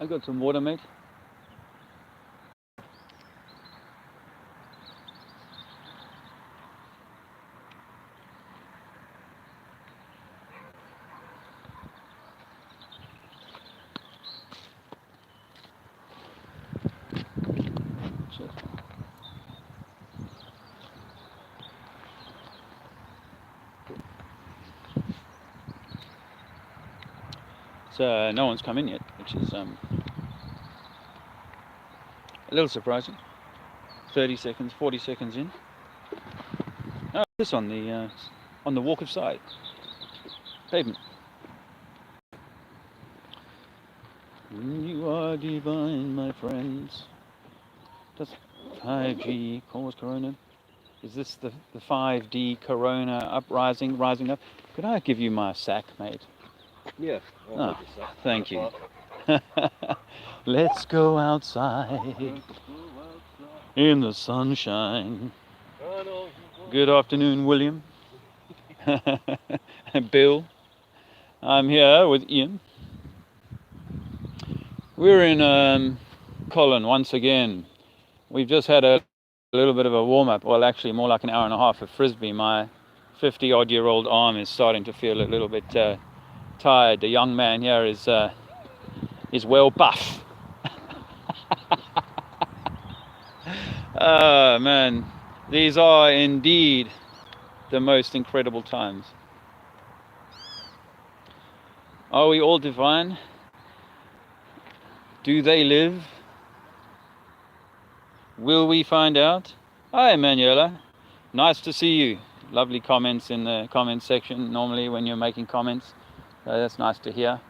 I got some water, mate. So no one's come in yet, which is a little surprising. 30 seconds, 40 seconds in. Oh, this on the walk-off side pavement. You are divine, my friends. Does 5G cause corona? Is this the 5D corona rising up? Could I give you my sack, mate? Yeah. Oh, thank you. Let's go outside in the sunshine. Good afternoon, William. Bill. I'm here with Ian. We're in Colin once again. We've just had a little bit of a warm-up. Well, actually more like an hour and a half of frisbee. My 50-odd-year-old arm is starting to feel a little bit tired. The young man here is well buff. Oh man, these are indeed the most incredible times. Are we all divine? Do they live? Will we find out? Hi Emanuela, nice to see you. Lovely comments in the comment section normally when you're making comments. That's nice to hear.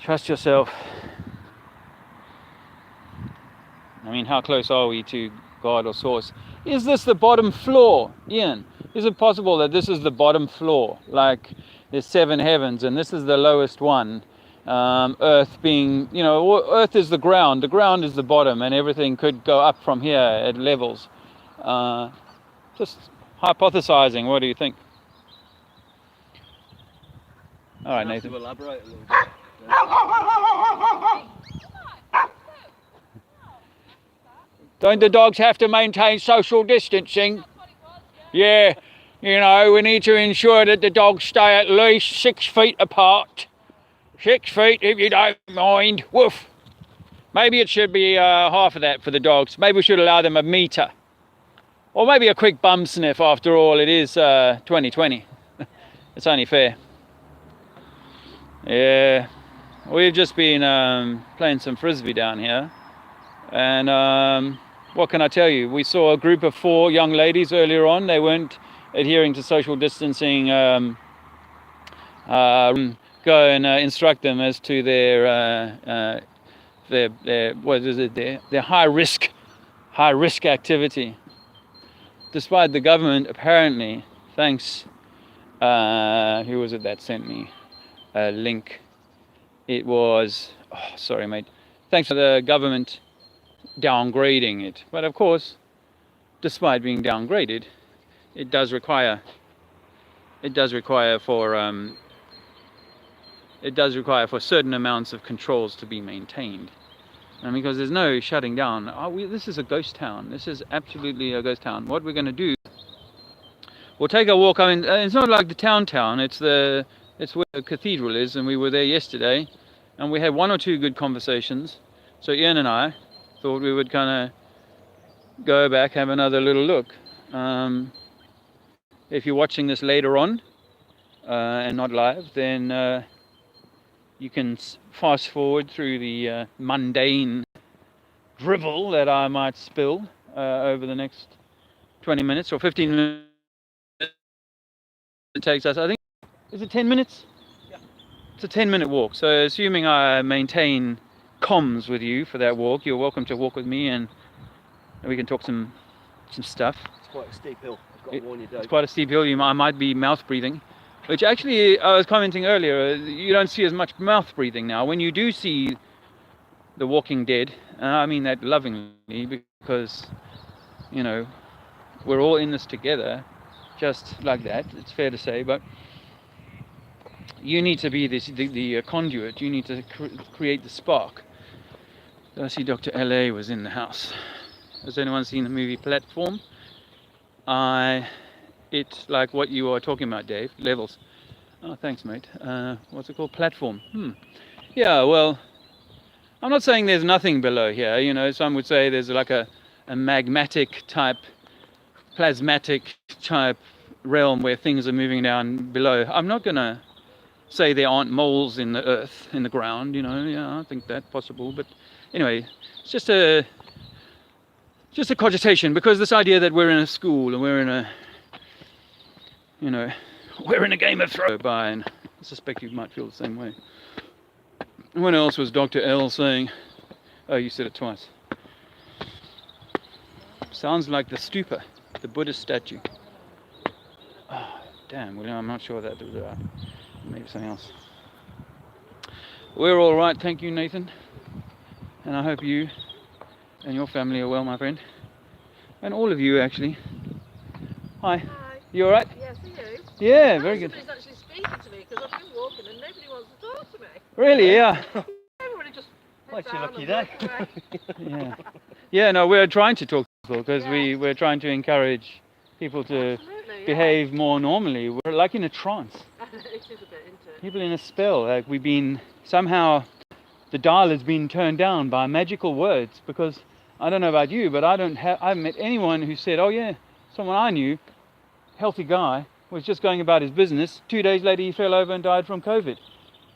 Trust yourself. I mean, how close are we to God or Source? Is this the bottom floor, Ian? Is it possible that this is the bottom floor? Like there's 7 heavens and this is the lowest one. Earth being, Earth is the ground is the bottom, and everything could go up from here at levels. Just hypothesizing, what do you think? All right, Nathan. To elaborate a little bit. Don't the dogs have to maintain social distancing? Yeah, we need to ensure that the dogs stay at least 6 feet apart. 6 feet, if you don't mind. Woof. Maybe it should be half of that for the dogs. Maybe we should allow them a meter. Or maybe a quick bum sniff. After all, it is 2020. It's only fair. Yeah. We've just been playing some frisbee down here. And what can I tell you? We saw a group of 4 young ladies earlier on. They weren't adhering to social distancing. Go and instruct them as to their high risk activity. Despite the government apparently, thanks, who was it that sent me a link? It was, sorry mate, thanks for the government downgrading it. But of course, despite being downgraded, it does require for certain amounts of controls to be maintained. And because there's no shutting down. This is a ghost town. This is absolutely a ghost town. What we're going to do, we'll take a walk. I mean, it's not like the town. It's where the cathedral is, and we were there yesterday, and we had 1 or 2 good conversations. So Ian and I thought we would kind of go back, have another little look. If you're watching this later on and not live, then you can fast forward through the mundane drivel that I might spill over the next 20 minutes or 15 minutes it takes us. I think, is it 10 minutes? Yeah. It's a 10-minute walk. So assuming I maintain comms with you for that walk, you're welcome to walk with me and we can talk some stuff. It's quite a steep hill. I've got to warn you, Dave. It's quite a steep hill. I might be mouth breathing. Which actually, I was commenting earlier, you don't see as much mouth breathing now. When you do see The Walking Dead, I mean that lovingly because, we're all in this together, just like that, it's fair to say. But, You need to be the conduit. You need to create the spark. I see Dr. LA was in the house. Has anyone seen the movie Platform? It's like what you are talking about, Dave. Levels. Oh, thanks, mate. What's it called? Platform. Yeah, well, I'm not saying there's nothing below here. You know, some would say there's like a magmatic type, plasmatic type realm where things are moving down below. I'm not going to say there aren't moles in the earth, in the ground, you know. Yeah, I think that's possible. But anyway, it's just a cogitation, because this idea that we're in a school and we're in a, you know, we're in a Game of Thrones, and I suspect you might feel the same way. When else was Dr. L saying? Oh, you said it twice. Sounds like the stupa, the Buddhist statue. Oh, damn, well, I'm not sure that was maybe something else. We're all right, thank you, Nathan. And I hope you and your family are well, my friend. And all of you, actually. Hi. Hi. You all right? Yes, are you? Yeah, very good. Somebody's actually speaking to me because I've been walking and nobody wants to talk to me. Really? Yeah. Everybody just What's heads your down lucky and day? walk away. Yeah. Yeah, no, we're trying to talk to people because Yeah. we're trying to encourage people to Absolutely, yeah. behave more normally. We're like in a trance. It is a bit, isn't it? People in a spell. Like we've been, somehow the dial has been turned down by magical words, because I don't know about you, but I haven't met anyone who said, oh yeah, someone I knew, healthy guy, was just going about his business. 2 days later he fell over and died from COVID.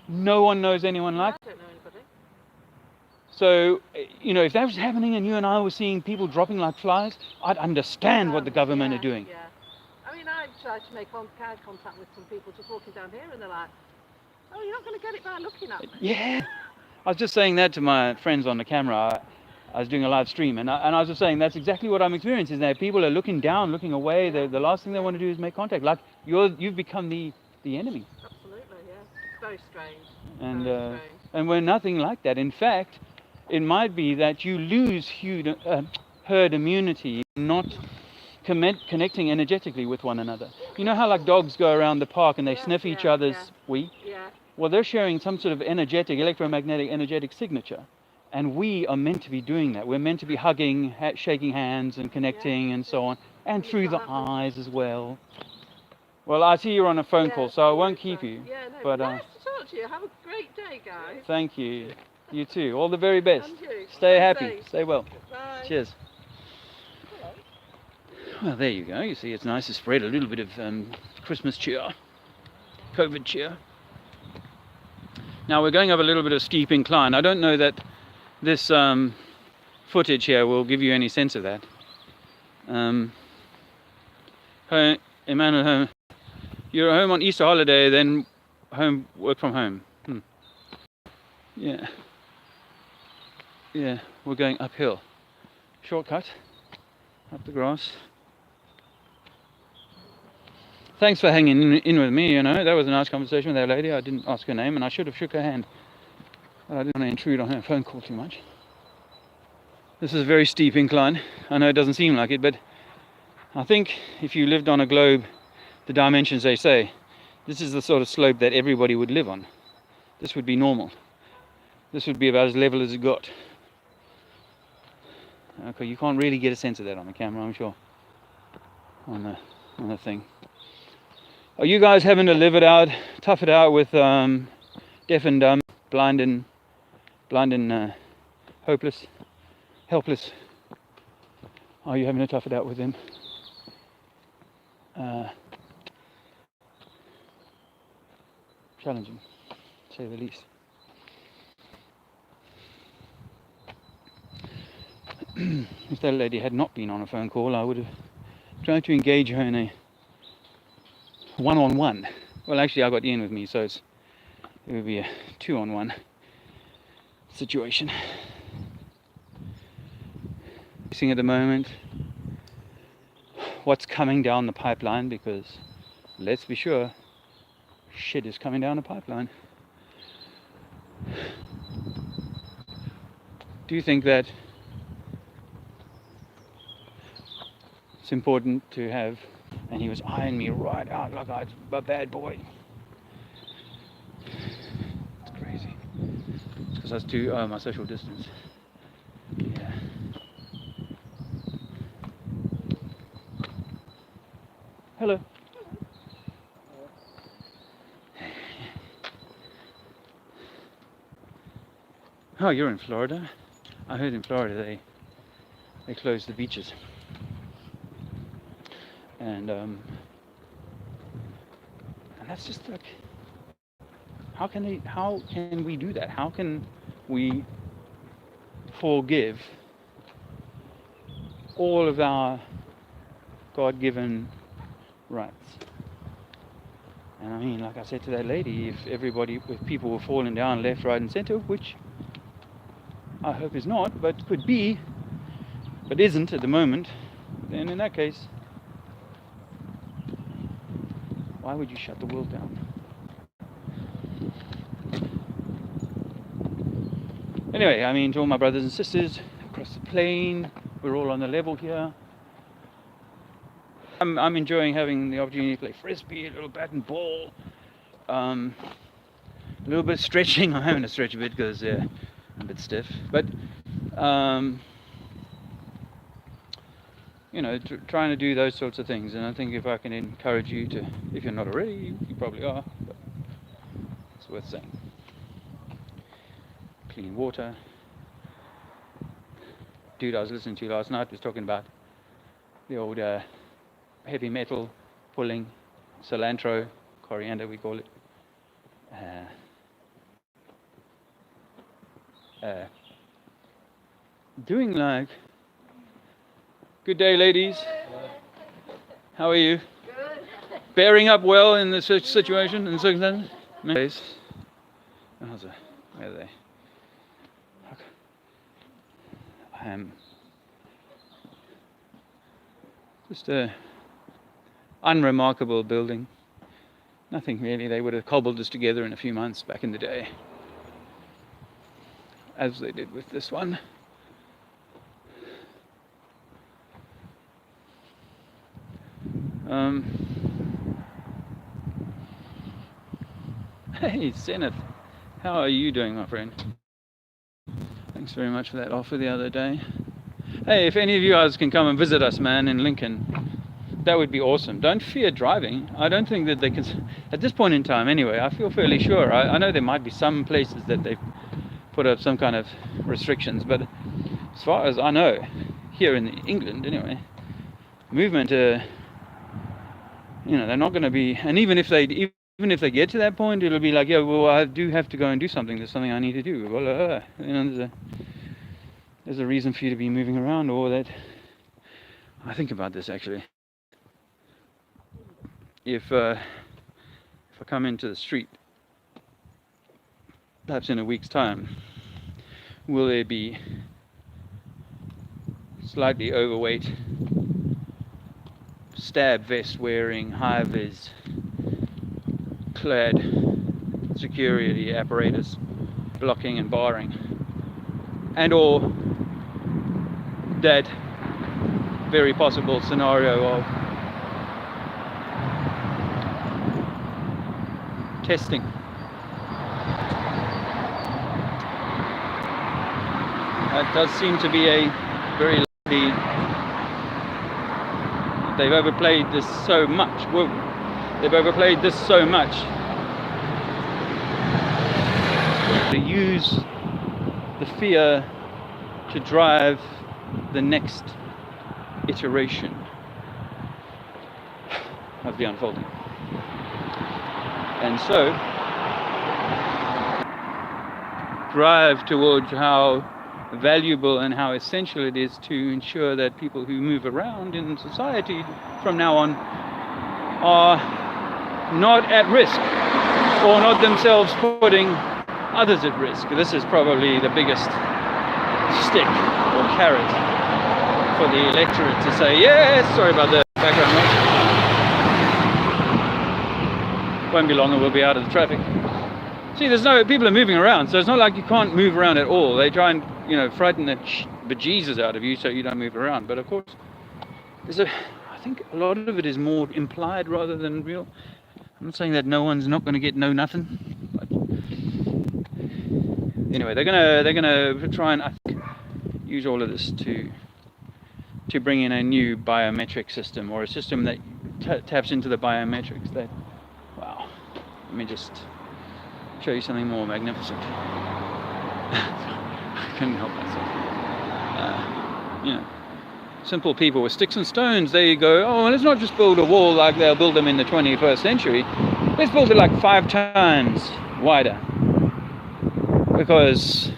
No one knows anyone like I don't know anybody. So, you know, if that was happening and you and I were seeing people dropping like flies, I'd understand what the government are doing. Yeah. I mean, I tried to make contact with some people just walking down here and they're like, oh, you're not going to get it by looking at me. Yeah. I was just saying that to my friends on the camera. I was doing a live stream, and I was just saying that's exactly what I'm experiencing, is that people are looking down, looking away. The last thing they want to do is make contact. Like you've become the enemy. Absolutely, yeah. It's very strange. And Very strange. and we're nothing like that. In fact, it might be that you lose herd immunity, not connecting energetically with one another. You know how like dogs go around the park and they sniff each other's wee? Yeah. Well, they're sharing some sort of electromagnetic energetic signature. And we are meant to be doing that. We're meant to be hugging, shaking hands and connecting and so on. And through the eyes as well. Well, I see you're on a phone call, so I won't keep you. Yeah, no, But nice to talk to you. Have a great day, guys. thank you. You too. All the very best. And you. Stay Stay happy. safe. Stay well. Bye. Cheers. Well, there you go. You see, it's nice to spread a little bit of Christmas cheer, COVID cheer. Now we're going up a little bit of steep incline. I don't know that this footage here will give you any sense of that. Emmanuel, home. You're home on Easter holiday, then home, work from home. Yeah. Yeah, we're going uphill. Shortcut, up the grass. Thanks for hanging in with me, you know. That was a nice conversation with that lady. I didn't ask her name, and I should have shook her hand. But I didn't want to intrude on her phone call too much. This is a very steep incline. I know it doesn't seem like it, but I think if you lived on a globe, the dimensions they say, this is the sort of slope that everybody would live on. This would be normal. This would be about as level as it got. Okay, you can't really get a sense of that on the camera, I'm sure. On the thing. Are you guys having to live it out, tough it out with deaf and dumb, blind and hopeless, helpless? Are you having to tough it out with them? Challenging, to say the least. If that lady had not been on a phone call, I would have tried to engage her in a one-on-one. Well, actually, I got Ian with me, so it would be a two-on-one situation. Seeing at the moment what's coming down the pipeline, because let's be sure, shit is coming down the pipeline. Do you think that it's important to have, and he was eyeing me right out like I was a bad boy. crazy. It's because I was too my social distance. Yeah. Hello. Oh, you're in Florida? I heard in Florida they closed the beaches. And that's just like, how can we do that? How can we forgive all of our God-given rights? And I mean, like I said to that lady, if people were falling down left, right and center, which I hope is not, but could be, but isn't at the moment, then in that case, why would you shut the world down? Anyway, I mean, to all my brothers and sisters across the plain, we're all on the level here. I'm enjoying having the opportunity to play frisbee, a little bat and ball, a little bit of stretching. I'm having to stretch a bit because I'm a bit stiff, but you know, trying to do those sorts of things. And I think if I can encourage you to, if you're not already, you probably are, but it's worth saying. Clean water. Dude I was listening to last night was talking about the old heavy metal pulling, cilantro, coriander we call it. Doing like, good day ladies, how are you? Good. Bearing up well in this situation and circumstances? Where are they? Just a unremarkable building. Nothing really. They would have cobbled this together in a few months back in the day, as they did with this one. Hey, Zenith, how are you doing, my friend? Thanks very much for that offer the other day. Hey, if any of you guys can come and visit us, man, in Lincoln, that would be awesome. Don't fear driving. I don't think that they can, at this point in time anyway, I feel fairly sure. I know there might be some places that they've put up some kind of restrictions, but as far as I know, here in England anyway, movement, you know, they're not going to be, and even if they get to that point, it'll be like, yeah, well, I do have to go and do something. There's something I need to do. Well, you know, there's a reason for you to be moving around, or that. I think about this actually. If I come into the street, perhaps in a week's time, will there be slightly overweight, stab vest wearing, high vis clad security apparatus blocking and barring, and or that very possible scenario of testing? That does seem to be a very likely. They've overplayed this so much. Whoa. They've overplayed this so much. They use the fear to drive the next iteration of the unfolding. And so, drive towards how valuable and how essential it is to ensure that people who move around in society from now on are not at risk, or not themselves putting others at risk. This is probably the biggest stick or carrot for the electorate to say, yes, sorry about the background noise. Won't be long and we'll be out of the traffic. See, people are moving around, so it's not like you can't move around at all. They try and, you know, frighten the bejesus out of you so you don't move around. But of course, I think a lot of it is more implied rather than real. I'm not saying that no one's not going to get no nothing, but anyway, they're gonna try and, I think, use all of this to bring in a new biometric system, or a system that taps into the biometrics. That, wow. Let me just show you something more magnificent. I couldn't help myself. You know, simple people with sticks and stones. There you go. Oh, let's not just build a wall like they'll build them in the 21st century. Let's build it like 5 times wider, because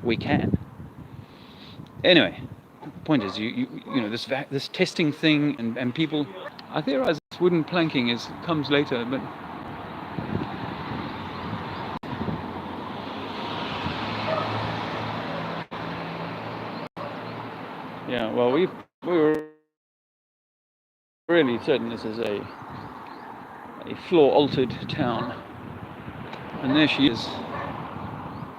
we can. Anyway, the point is, you know, this testing thing, and people. I theorize this wooden planking comes later, but. Yeah, well, we were really certain this is a floor-altered town, and there she is,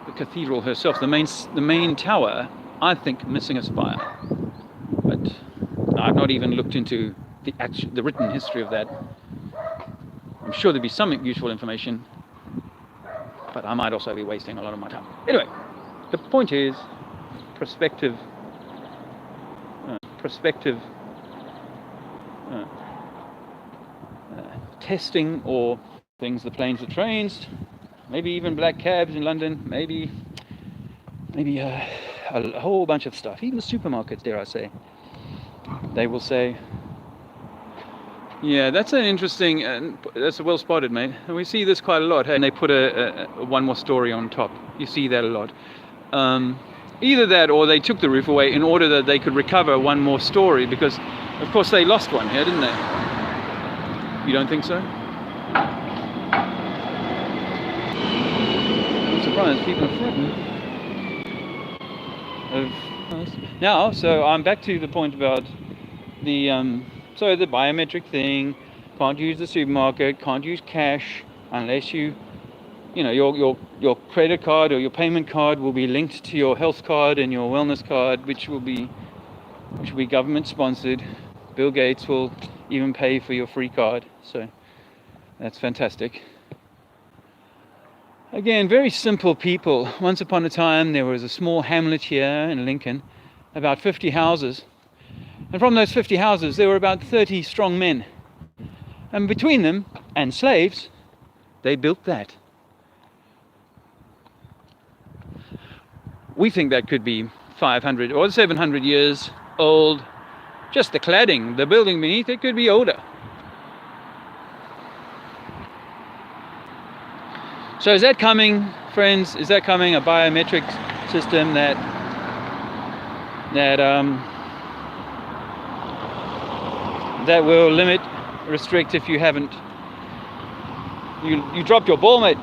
the cathedral herself, the main tower. I think missing a spire, but I've not even looked into the written history of that. I'm sure there'd be some useful information, but I might also be wasting a lot of my time. Anyway, the point is, prospective testing, or things, the planes, the trains, maybe even black cabs in London, maybe a whole bunch of stuff, even the supermarkets, dare I say. They will say, yeah, that's an interesting, that's well spotted, mate. And we see this quite a lot, and they put a one more story on top. You see that a lot. Either that, or they took the roof away in order that they could recover one more story, because of course they lost one here, didn't they? You don't think so? I'm surprised people are frightened of now. So I'm back to the point about the the biometric thing. Can't use the supermarket, can't use cash unless you know, your credit card or your payment card will be linked to your health card and your wellness card, which will be government sponsored. Bill Gates will even pay for your free card, so that's fantastic. Again, very simple people. Once upon a time, there was a small hamlet here in Lincoln, about 50 houses, and from those 50 houses, there were about 30 strong men, and between them and slaves, they built that. We think that could be 500 or 700 years old. Just the cladding, the building beneath it could be older. So is that coming, friends? Is that coming, a biometric system that will limit, restrict if you haven't? You dropped your ball, mate.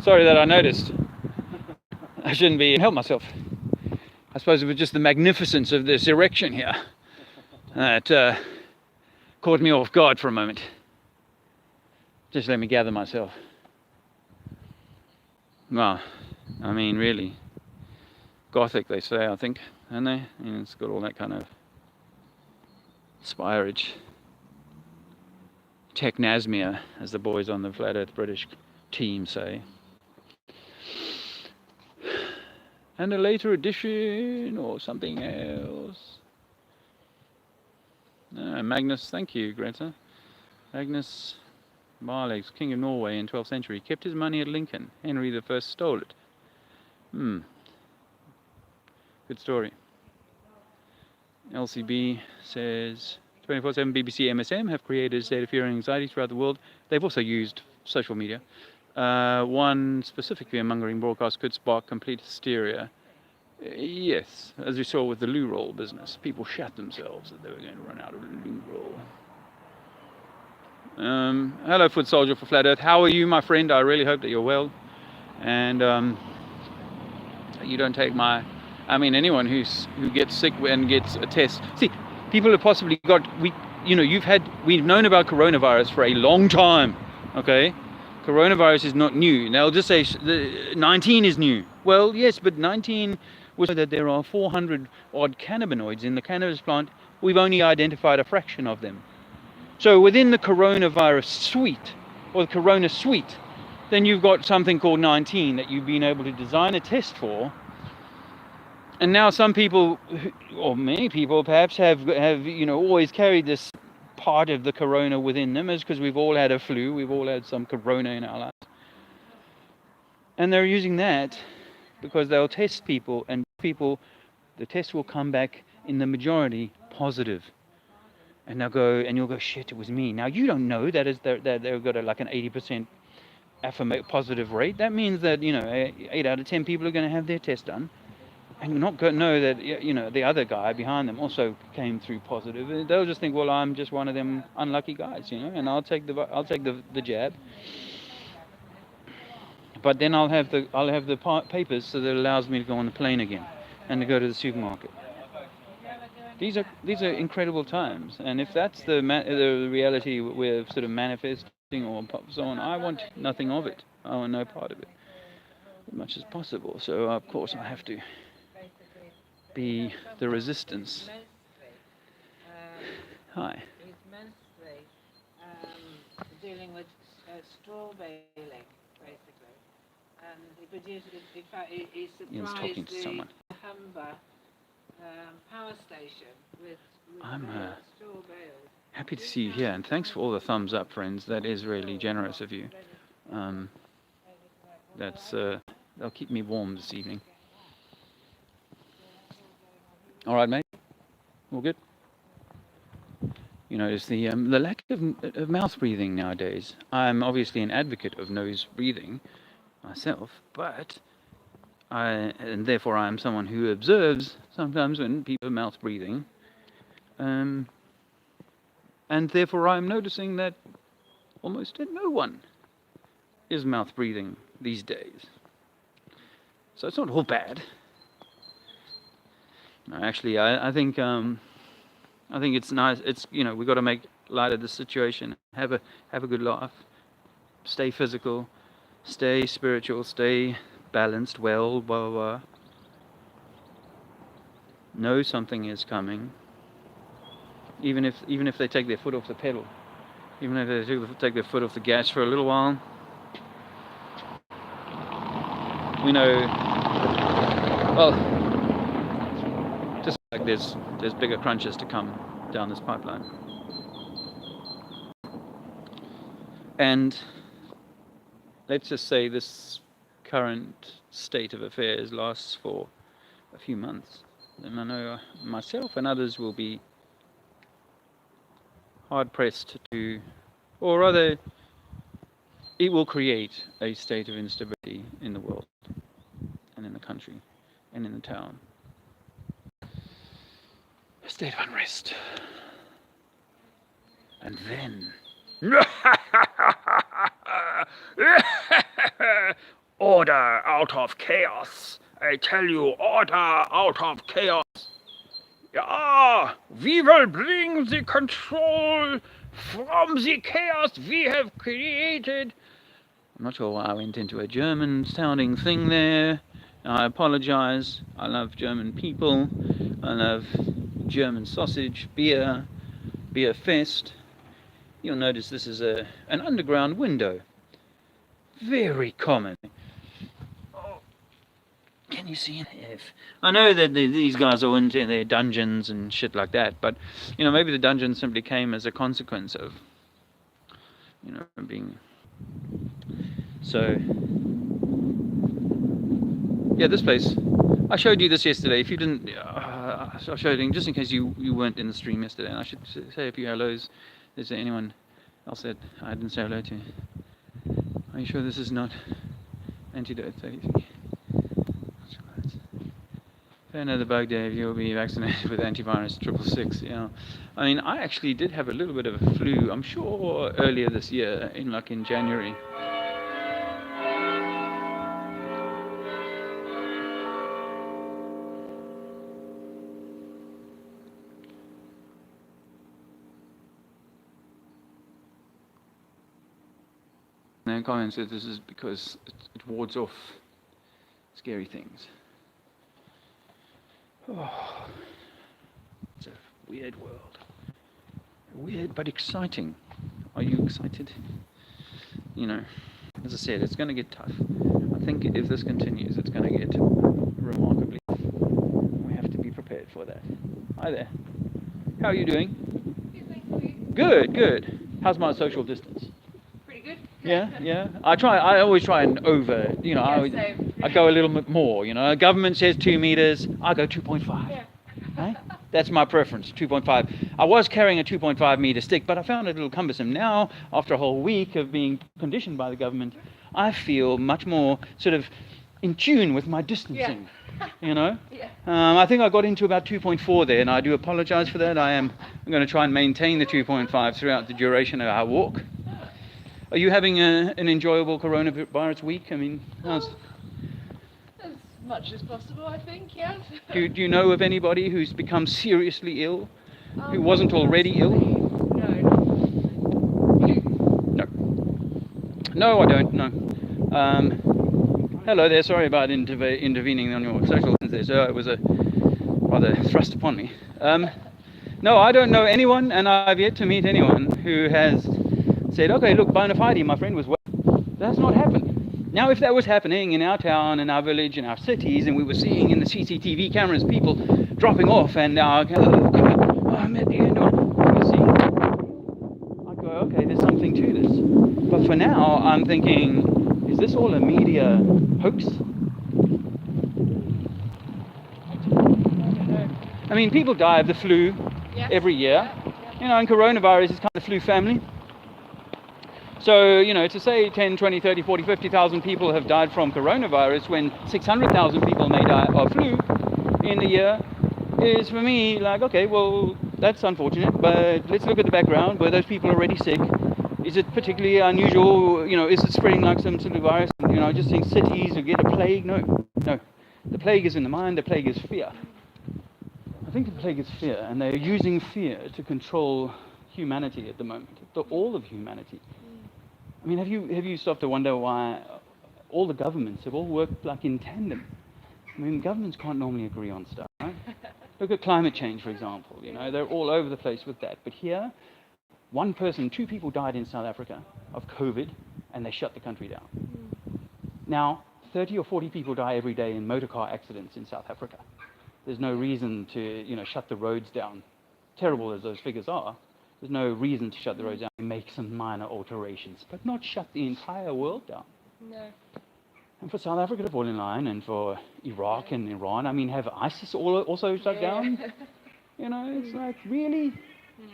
Sorry that I noticed. I shouldn't be help myself. I suppose it was just the magnificence of this erection here that caught me off guard for a moment. Just let me gather myself. Well, I mean, really, Gothic, they say, I think, aren't they? And it's got all that kind of spireage. Technasmia, as the boys on the Flat Earth British team say. And a later edition or something else. Magnus, thank you, Greta. Magnus Marlegs, King of Norway in 12th century, kept his money at Lincoln. Henry I stole it. Good story. LCB says 24/7 BBC MSM have created a state of fear and anxiety throughout the world. They've also used social media. One specific fear-mongering broadcast could spark complete hysteria. Yes, as we saw with the loo roll business. People shat themselves that they were going to run out of loo roll. Hello, Foot Soldier for Flat Earth. How are you, my friend? I really hope that you're well. And you don't take my... I mean, anyone who gets sick and gets a test. See, people have possibly got... We've known about coronavirus for a long time, okay? Coronavirus is not new. They'll just say 19 is new. Well, yes, but 19 was that there are 400 odd cannabinoids in the cannabis plant. We've only identified a fraction of them. So within the coronavirus suite, or the Corona Suite, then you've got something called 19 that you've been able to design a test for. And now some people, or many people perhaps, have always carried this part of the corona within them, is because we've all had a flu, we've all had some corona in our lives. And they're using that because they'll test people, and the test will come back in the majority positive. And you'll go, shit, it was me. Now you don't know that they've got like an 80% positive rate. That means that 8 out of 10 people are going to have their test done, and not know that the other guy behind them also came through positive. They'll just think, well, I'm just one of them unlucky guys, and I'll take the jab. But then I'll have the papers, so that it allows me to go on the plane again and to go to the supermarket. These are incredible times, and if that's the reality we're sort of manifesting or so on, I want nothing of it. I want no part of it, as much as possible. So of course I have to be the resistance. Hi. He's mostly dealing with straw baling, basically. And he produces, in fact, he supplies talking to someone. Humber power station with I'm straw bales. happy to see you here, and thanks for all the thumbs up, friends. That is really generous of you. They'll keep me warm this evening. All right, mate. All good. You notice the lack of mouth breathing nowadays. I'm obviously an advocate of nose breathing myself, but and therefore I am someone who observes sometimes when people are mouth breathing, and therefore I'm noticing that almost no one is mouth breathing these days. So it's not all bad. No, actually, I think it's nice. It's we've got to make light of the situation. Have a good laugh. Stay physical. Stay spiritual. Stay balanced. Well, blah blah blah. Know something is coming. Even if they take their foot off the pedal, even if they take their foot off the gas for a little while, we know. Well. Just like there's bigger crunches to come down this pipeline. And let's just say this current state of affairs lasts for a few months. And I know myself and others will be hard pressed to, or rather, it will create a state of instability in the world and in the country and in the town. A state of unrest. And then order out of chaos. I tell you, order out of chaos. Yeah, we will bring the control from the chaos we have created. I'm not sure why I went into a German sounding thing there. I apologize. I love German people. I love German sausage, beer fest. You'll notice this is an underground window. Very common. Oh, can you see it? I know that these guys are into their dungeons and shit like that, but maybe the dungeon simply came as a consequence of being so. Yeah, this place. I showed you this yesterday. If you didn't, I showed it just in case you weren't in the stream yesterday. And I should say a few hellos. Is there anyone else that I didn't say hello to? Are you sure this is not antidote 33? Another bug, Dave. You'll be vaccinated with antivirus 666. Yeah. I mean, I actually did have a little bit of a flu. I'm sure earlier this year, in January. And comments that this is because it wards off scary things. Oh, it's a weird world. Weird but exciting. Are you excited? you know, as I said, it's going to get tough. I think if this continues, it's going to get remarkably tough. We have to be prepared for that. Hi there. How are you doing? Good, good. How's my social distance? Pretty good. Yeah. I always try and over, you know, I go a little bit more, you know. Government says 2 meters, I go 2.5. Yeah. Right? That's my preference, 2.5. I was carrying a 2.5 meter stick, but I found it a little cumbersome. Now, after a whole week of being conditioned by the government, I feel much more sort of in tune with my distancing. You know? Yeah. I think I got into about 2.4 there, and I do apologize for that. I'm going to try and maintain the 2.5 throughout the duration of our walk. Are you having an enjoyable coronavirus week? I mean, how's... As much as possible, I think, yeah. Do you know of anybody who's become seriously ill, who wasn't already ill? No. No, I don't, no. Hello there, sorry about intervening on your social there, so it was a rather thrust upon me. No, I don't know anyone, and I've yet to meet anyone who has said, okay, look, bona fide, my friend was well. That's not happened. Now, if that was happening in our town, in our village, in our cities, and we were seeing in the CCTV cameras people dropping off, and I'm at the end of you see, I'd go, okay, there's something to this. But for now, I'm thinking, is this all a media hoax? I mean, people die of the flu every year. You know, and coronavirus is kind of the flu family. So, you know, to say 10, 20, 30, 40, 50,000 people have died from coronavirus when 600,000 people may die of flu in a year is, for me, like, okay, well, that's unfortunate, but let's look at the background. Were those people already sick? Is it particularly unusual? You know, is it spreading like some sort of virus? You know, just think cities who get a plague? No. The plague is in the mind. The plague is fear. I think the plague is fear, and they're using fear to control humanity at the moment, all of humanity. I mean, have you stopped to wonder why all the governments have all worked like in tandem? I mean, governments can't normally agree on stuff, right? Look at climate change, for example. You know, they're all over the place with that. But here, two people died in South Africa of COVID, and they shut the country down. Now, 30 or 40 people die every day in motor car accidents in South Africa. There's no reason to, you know, shut the roads down. Terrible as those figures are, there's no reason to shut the roads down and make some minor alterations, but not shut the entire world down. No. And for South Africa to fall in line, and for Iraq and Iran, I mean, have ISIS also shut down? You know, it's like, really?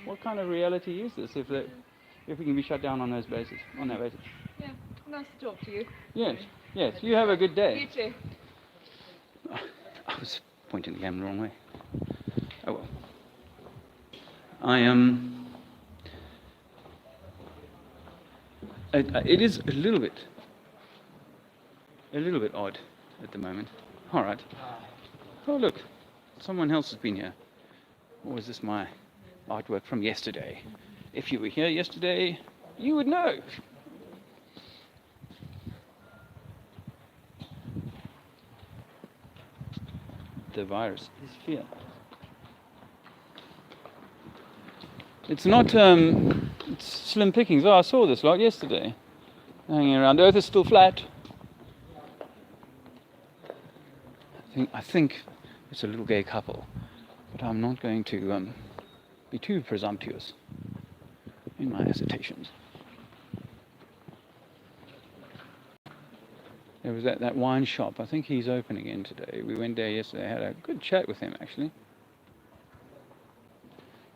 What kind of reality is this if we can be shut down on that basis? Yeah, nice to talk to you. Yes. You have a good day. You too. I was pointing the camera the wrong way. Oh well. It is a little bit odd at the moment. All right. Oh look, someone else has been here. Or was this my artwork from yesterday? If you were here yesterday, you would know. The virus is fear. It's not, it's slim pickings. Oh, I saw this lot yesterday. Hanging around. The earth is still flat. I think it's a little gay couple. But I'm not going to be too presumptuous in my assertions. There was that wine shop. I think he's open again today. We went there yesterday. I had a good chat with him, actually.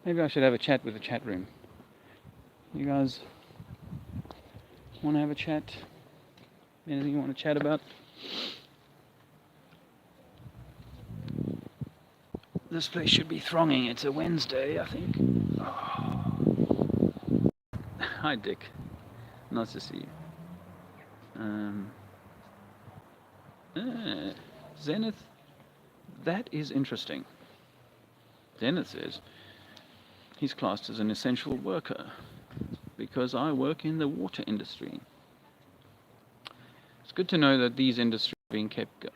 Maybe I should have a chat with the chat room. You guys want to have a chat? Anything you want to chat about? This place should be thronging. It's a Wednesday, I think. Oh. Hi, Dick. Nice to see you. Zenith. That is interesting. Zenith says he's classed as an essential worker because I work in the water industry. It's good to know that these industries are being kept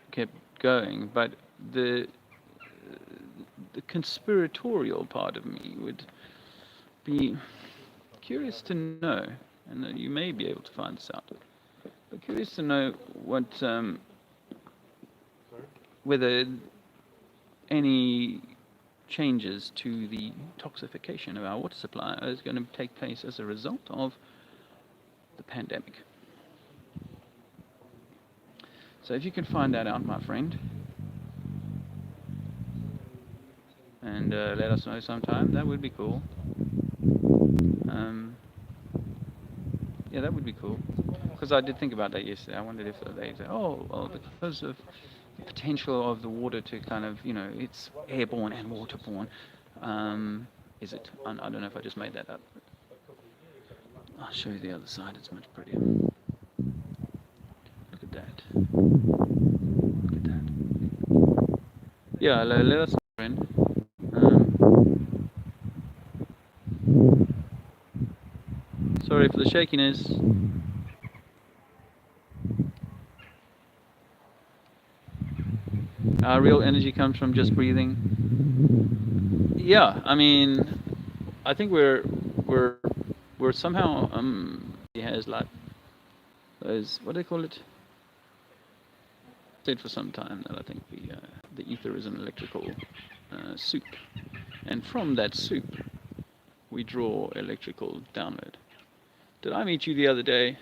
going, but the conspiratorial part of me would be curious to know and you may be able to find this out. But curious to know what whether any changes to the toxification of our water supply is going to take place as a result of the pandemic. So if you can find that out, my friend, and let us know sometime, that would be cool. Yeah, that would be cool. Because I did think about that yesterday. I wondered if they say, oh, well, because of the potential of the water to kind of, it's airborne and waterborne. Is it? I don't know if I just made that up. I'll show you the other side. It's much prettier. Look at that. Look at that. Yeah, let us know, friend. Sorry for the shakiness. Our real energy comes from just breathing. Yeah, I mean, I think we're somehow he has like those, what do they call it? Said for some time that I think the ether is an electrical soup, and from that soup we draw electrical download. Did I meet you the other day? I'm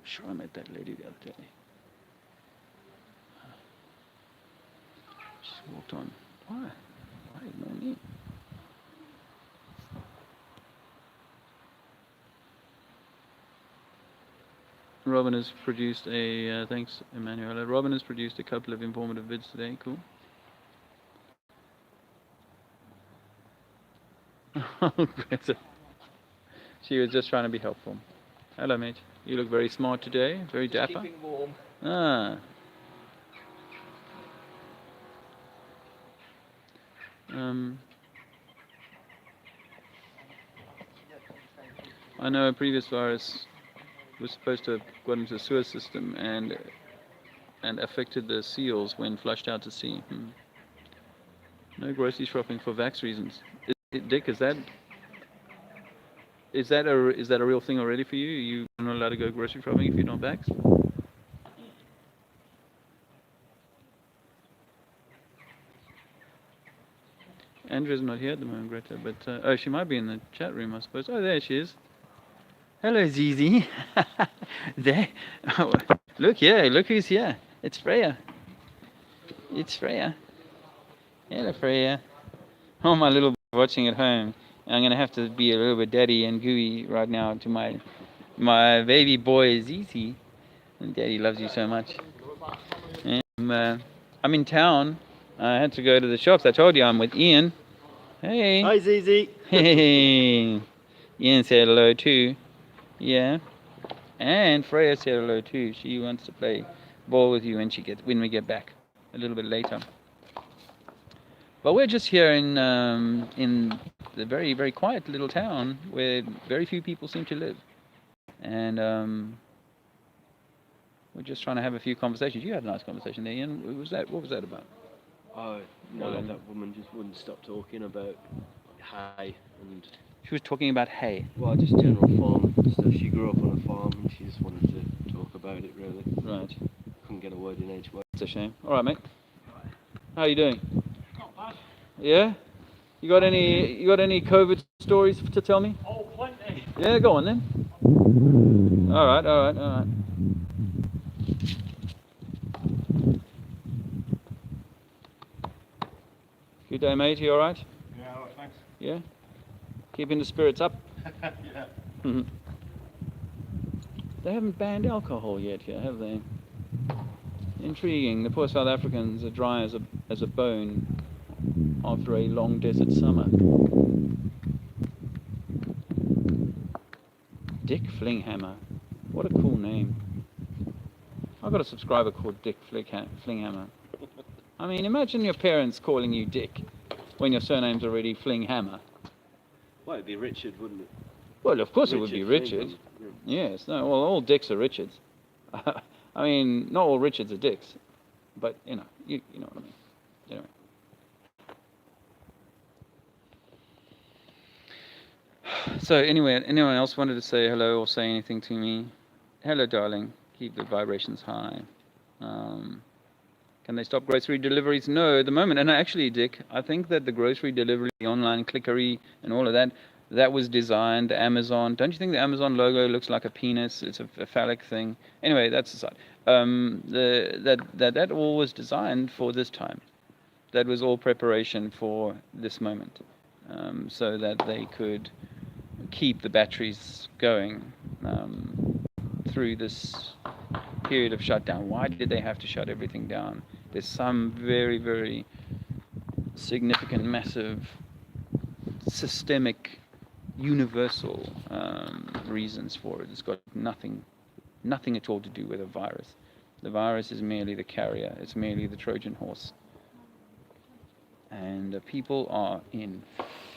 sure I met that lady the other day. Just walked on. Why ignore me? Robin has produced a, thanks Emmanuel, Robin has produced a couple of informative vids today, cool. She was just trying to be helpful. Hello mate, you look very smart today, very dapper. Keeping warm. Ah. I know a previous virus was supposed to have got into the sewer system and affected the seals when flushed out to sea. No grocery shopping for vax reasons. Dick, is that a real thing already for you? You're not allowed to go grocery shopping if you're not vaxxed? Andrea's not here at the moment, Greta, but oh, she might be in the chat room, I suppose. Oh, there she is. Hello, Zizi. There. Oh, look here. Look who's here. It's Freya. It's Freya. Hello, Freya. Oh, my little boy watching at home. I'm going to have to be a little bit daddy and gooey right now to my baby boy, Zizi. And Daddy loves you so much. And, I'm in town. I had to go to the shops. I told you I'm with Ian. Hey. Hi, Zizi. Hey. Ian said hello too. Yeah. And Freya said hello too. She wants to play ball with you when we get back a little bit later. But we're just here in the very, very quiet little town where very few people seem to live. And we're just trying to have a few conversations. You had a nice conversation there, Ian. What was that about? Oh, no, that woman just wouldn't stop talking about hay and... She was talking about hay. Well, just general farm stuff. She grew up on a farm and she just wanted to talk about it, really. Right. Couldn't get a word in edgewise. It's a shame. All right, mate. How are you doing? Not bad. Yeah? You got any COVID stories to tell me? Oh, plenty. Yeah, go on then. All right. Good day, mate. You all right? Yeah, well, thanks. Yeah? Keeping the spirits up? Yeah. They haven't banned alcohol yet here, have they? Intriguing. The poor South Africans are dry as a bone after a long desert summer. Dick Flinghammer. What a cool name. I've got a subscriber called Dick Flinghammer. I mean, imagine your parents calling you Dick when your surname's already Flinghammer. Well, it'd be Richard, wouldn't it? Well, of course it would be Richard. Yes, no, well, all Dicks are Richards. I mean, not all Richards are Dicks, but, you know what I mean. Anyway. So anyway, anyone else wanted to say hello or say anything to me? Hello, darling. Keep the vibrations high. Can they stop grocery deliveries? No, at the moment. And actually, Dick, I think that the grocery delivery, the online clickery, and all of that, that was designed. Amazon. Don't you think the Amazon logo looks like a penis? It's a phallic thing. Anyway, that's aside. That all was designed for this time. That was all preparation for this moment, so that they could keep the batteries going through this period of shutdown. Why did they have to shut everything down? There's some very, very significant, massive, systemic, universal reasons for it. It's got nothing at all to do with a virus. The virus is merely the carrier. It's merely the Trojan horse. And people are in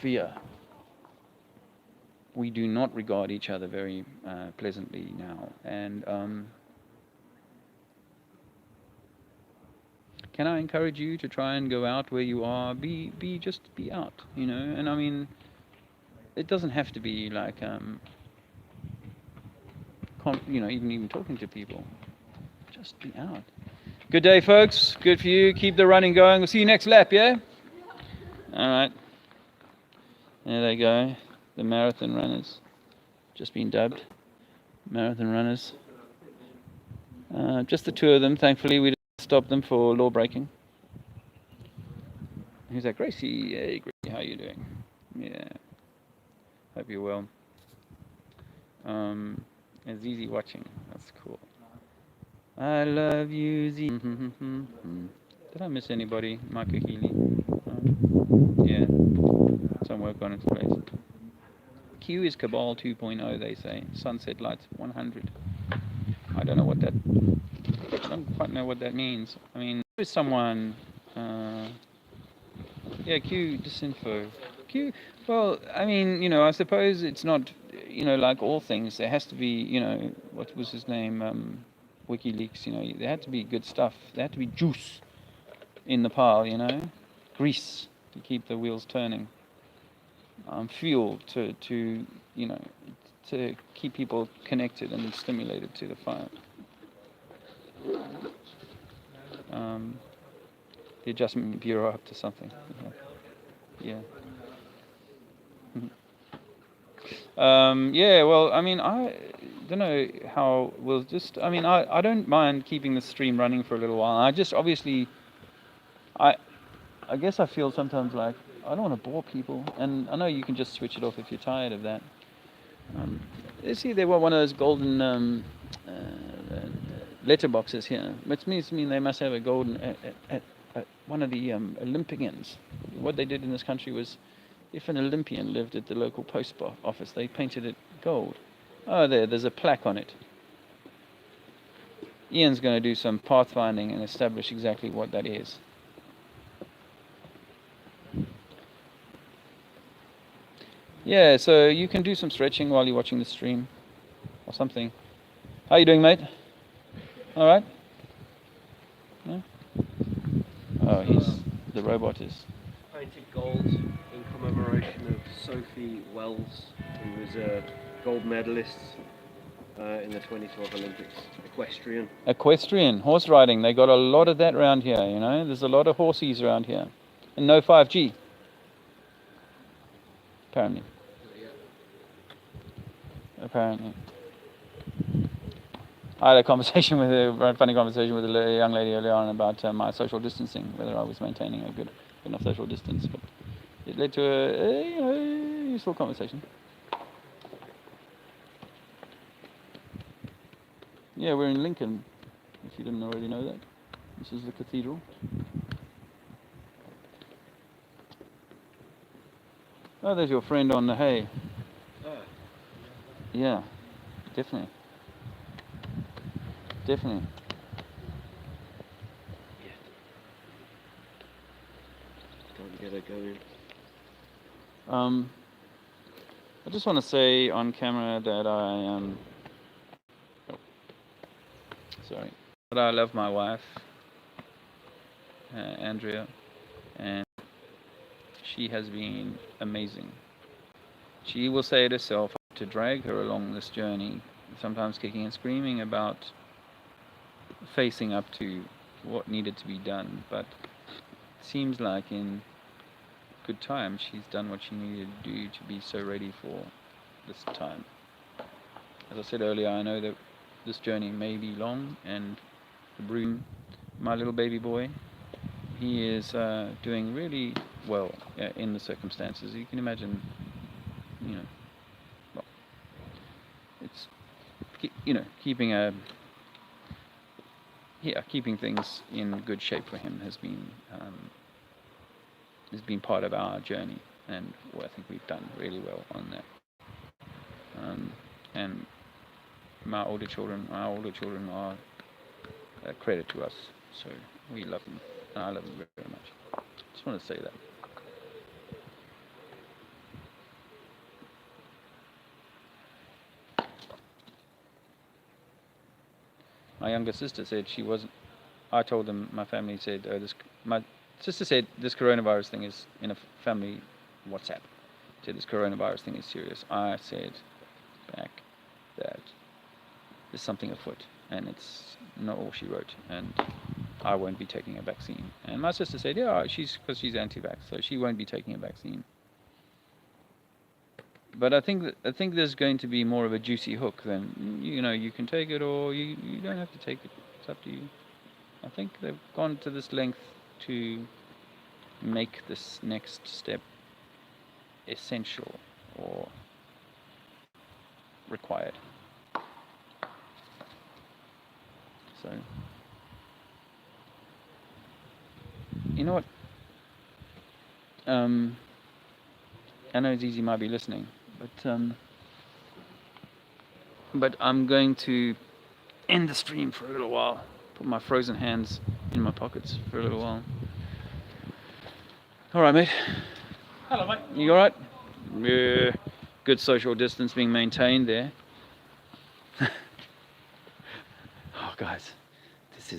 fear. We do not regard each other very pleasantly now. And can I encourage you to try and go out where you are? Just be out, you know. And I mean, it doesn't have to be like, even talking to people. Just be out. Good day, folks. Good for you. Keep the running going. We'll see you next lap, yeah? All right. There they go. The marathon runners. Just been dubbed marathon runners. Just the two of them. Thankfully, we didn't stop them for law breaking. Who's that? Gracie. Hey, Gracie, how you doing? Yeah. Hope you're well. It's easy watching. That's cool. I love you, Z. Did I miss anybody? Michael Healy. Yeah. Some work on its place. Q is Cabal 2.0, they say. Sunset Lights 100. I don't quite know what that means. I mean, there's someone... yeah, Q, disinfo. Q, well, I mean, I suppose it's not, like all things. There has to be, what was his name? WikiLeaks, there had to be good stuff. There had to be juice in the pile, grease to keep the wheels turning. Fuel to keep people connected and stimulated to the fire. The Adjustment Bureau up to something. Yeah. Yeah, well, I mean, I don't know how we'll just... I mean, I don't mind keeping the stream running for a little while. I just, obviously... I guess I feel sometimes like I don't want to bore people, and I know you can just switch it off if you're tired of that. You see, they were one of those golden letterboxes here, which means they must have a golden one of the Olympians. What they did in this country was, if an Olympian lived at the local post office, they painted it gold. Oh, there's a plaque on it. Ian's going to do some pathfinding and establish exactly what that is. Yeah, so you can do some stretching while you're watching the stream or something. How you doing, mate? All right? Yeah? Oh, the robot is... Painted gold in commemoration of Sophie Wells, who was a gold medalist in the 2012 Olympics. Equestrian. Horse riding. They got a lot of that around here, There's a lot of horsies around here. And no 5G. Apparently. I had a funny conversation with a young lady earlier on about my social distancing, whether I was maintaining a good enough social distance, but it led to a useful conversation. Yeah, we're in Lincoln, if you didn't already know that. This is the cathedral. Oh, there's your friend on the hay. Yeah, definitely. Yeah. Can't get it going. I just want to say on camera that I am... sorry. But I love my wife, Andrea, and she has been amazing. she will say it herself, to drag her along this journey, sometimes kicking and screaming about facing up to what needed to be done, but it seems like in good time she's done what she needed to do to be so ready for this time. As I said earlier, I know that this journey may be long, and the Broom, my little baby boy, he is doing really well in the circumstances. You can imagine, well, it's, keeping things in good shape for him has been part of our journey, and I think we've done really well on that. And our older children are a credit to us, so we love them, and I love them very, very much. Just want to say that. My younger sister said she wasn't. I told them, my family said, my sister said this coronavirus thing is in a family WhatsApp. Said this coronavirus thing is serious. I said back that there's something afoot, and it's not all she wrote, and I won't be taking a vaccine. And my sister said, yeah, because she's anti-vax, so she won't be taking a vaccine. But I think there's going to be more of a juicy hook than, you can take it or you don't have to take it. It's up to you. I think they've gone to this length to make this next step essential or required. So, you know what? I know Zizi might be listening, but I'm going to end the stream for a little while. Put my frozen hands in my pockets for a little while. All right, mate. Hello, mate. You all right? Yeah. Good social distance being maintained there. Oh, guys, it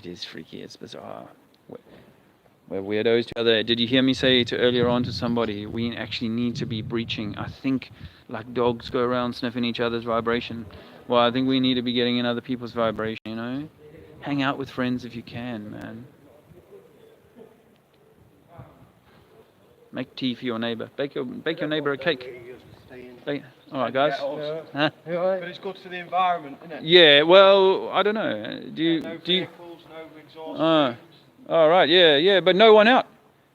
is freaky. It's bizarre. We're weirdos to other. Did you hear me say earlier on to somebody, we actually need to be breaching? I think like dogs go around sniffing each other's vibration. Well, I think we need to be getting in other people's vibration, Hang out with friends if you can, man. Make tea for your neighbour. Bake your neighbour a cake. All right, guys. Huh? But it's good for the environment, isn't it? Yeah. Well, I don't know. No vehicles, no exhaust. All right. Yeah. But no one out.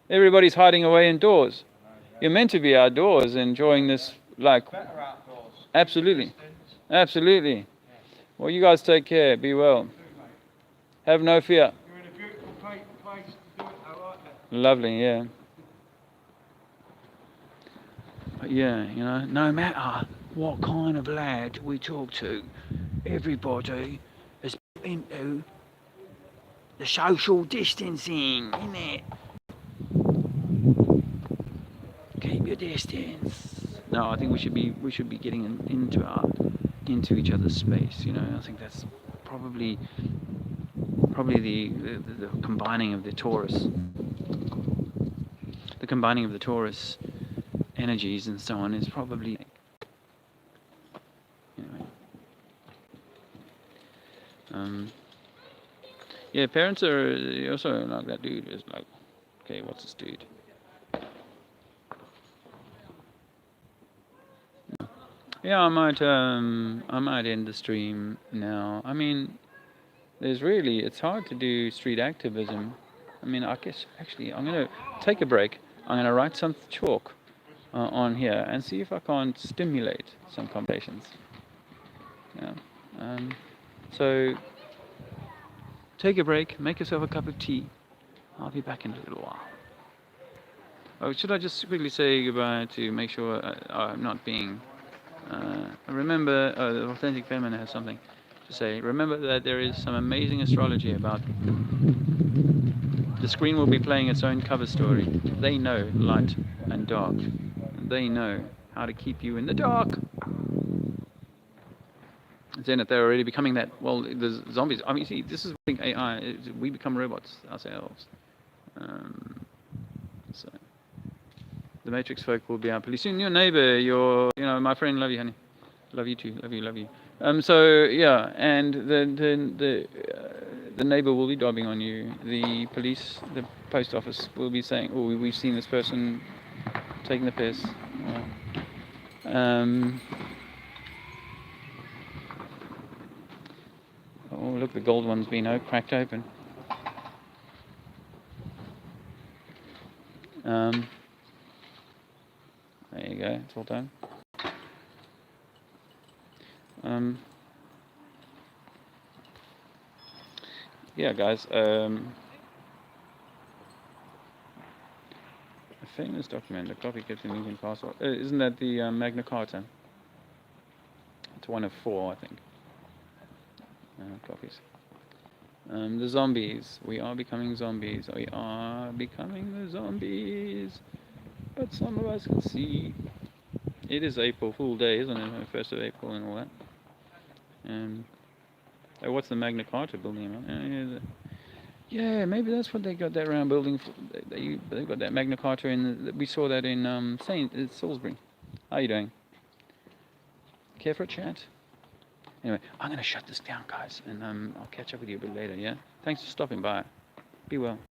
Everybody's hiding away indoors. You're meant to be outdoors, enjoying this. Like, Better outdoors. absolutely. Well, you guys take care. Be well. Have no fear. You're in a beautiful place to do it, I like that. Lovely. Yeah. But yeah, no matter what kind of lad we talk to, everybody is into the social distancing, innit? Keep your distance. No, I think we should be getting into each other's space. I think that's probably the combining of the Taurus, energies and so on is probably. Yeah, parents are also like that dude is like, okay, what's this dude? Yeah, I might end the stream now. I mean, it's hard to do street activism. I mean, I guess actually I'm gonna take a break. I'm gonna write some chalk on here and see if I can't stimulate some conversations. Yeah. So take a break, make yourself a cup of tea. I'll be back in a little while. Oh, should I just quickly say goodbye to make sure I'm not being... remember, the Authentic Feminine has something to say. Remember that there is some amazing astrology about... The screen will be playing its own cover story. They know light and dark. They know how to keep you in the dark. Zenith, they're already becoming that. Well, the zombies. I mean, see, this is what AI. We become robots ourselves. So The Matrix folk will be our police soon. Your neighbor, you know, my friend, love you, honey. Love you too. Love you. So yeah, and the neighbor will be dobbing on you. The police, the post office will be saying, "Oh, we've seen this person taking the piss." Oh, look, the gold one's been cracked open. There you go. It's all done. Yeah, guys. A famous document, a copy kept in Lincoln Castle. Isn't that the Magna Carta? It's one of 4, I think. Copies. The zombies. We are becoming zombies. We are becoming the zombies. But some of us can see. It is April Fool Day, isn't it? 1st of April and all that. Oh, what's the Magna Carta building about? Yeah, maybe that's what they got that round building for. They got that Magna Carta in. We saw that in Salisbury. How are you doing? Care for a chat? Anyway, I'm going to shut this down, guys, and I'll catch up with you a bit later, yeah? Thanks for stopping by. Be well.